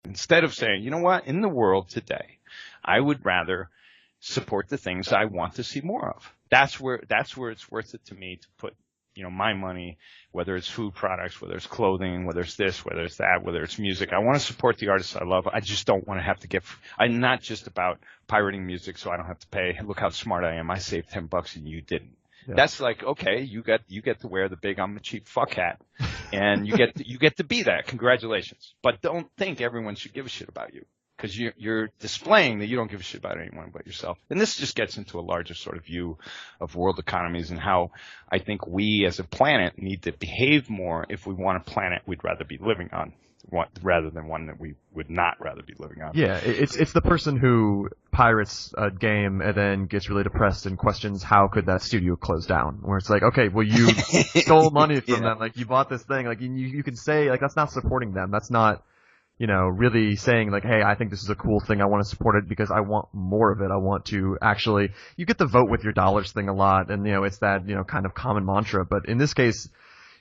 Instead of saying, you know what, in the world today, I would rather support the things I want to see more of. That's where it's worth it to me to put, my money, whether it's food products, whether it's clothing, whether it's this, whether it's that, whether it's music. I want to support the artists I love. I just don't want to have to I'm not just about pirating music so I don't have to pay. Look how smart I am. I saved $10 and you didn't. Yeah. That's like, okay, you get to wear the big I'm a cheap fuck hat, and you get to be that. Congratulations. But don't think everyone should give a shit about you, because you're displaying that you don't give a shit about anyone but yourself. And this just gets into a larger sort of view of world economies and how I think we as a planet need to behave more if we want a planet we'd rather be living on, rather than one that we would not rather be living on. Yeah, it's the person who pirates a game and then gets really depressed and questions how could that studio close down. Where it's like, okay, well, you stole money from them, like you bought this thing, like you can say like that's not supporting them. That's not, really saying like, hey, I think this is a cool thing. I want to support it because I want more of it. I want to actually, you get the vote with your dollars thing a lot, and it's that kind of common mantra. But in this case,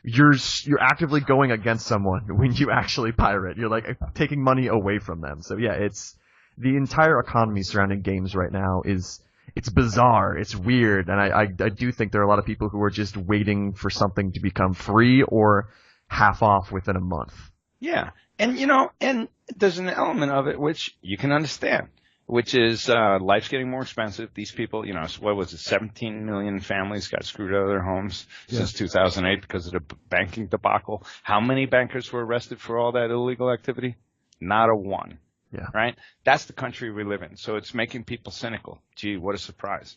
you're actively going against someone when you actually pirate. You're like taking money away from them. So yeah, it's the entire economy surrounding games right now it's bizarre. It's weird. And I do think there are a lot of people who are just waiting for something to become free or half off within a month. Yeah. And and there's an element of it which you can understand, which is life's getting more expensive. These people, what was it, 17 million families got screwed out of their homes since 2008 because of the banking debacle. How many bankers were arrested for all that illegal activity? Not a one. Yeah. Right? That's the country we live in. So it's making people cynical. Gee, what a surprise.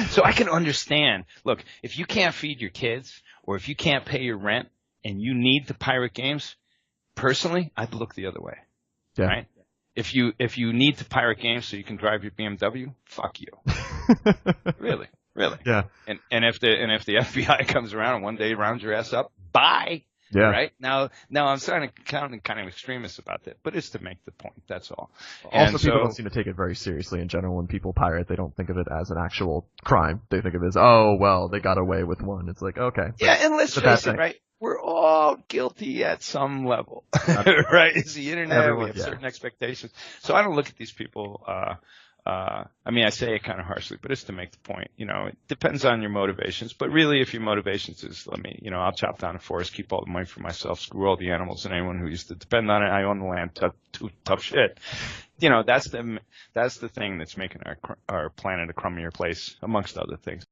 So I can understand. Look, if you can't feed your kids or if you can't pay your rent and you need to pirate games, personally, I'd look the other way. Yeah. Right? If you need to pirate games so you can drive your BMW, fuck you. Really. Yeah. And if the FBI comes around and one day rounds your ass up, bye. Yeah. Right? Now I'm starting to sound kind of extremist about that, but it's to make the point. That's all. Also, people don't seem to take it very seriously in general. When people pirate, they don't think of it as an actual crime. They think of it as, oh, well, they got away with one. It's like, okay. Yeah, and let's face it, right? We're all guilty at some level, right? It's the internet. We have certain expectations. So I don't look at these people. I say it kind of harshly, but it's to make the point. It depends on your motivations. But really, if your motivations is, I'll chop down a forest, keep all the money for myself, screw all the animals and anyone who used to depend on it. I own the land. Tough shit. That's the thing that's making our planet a crummier place, amongst other things.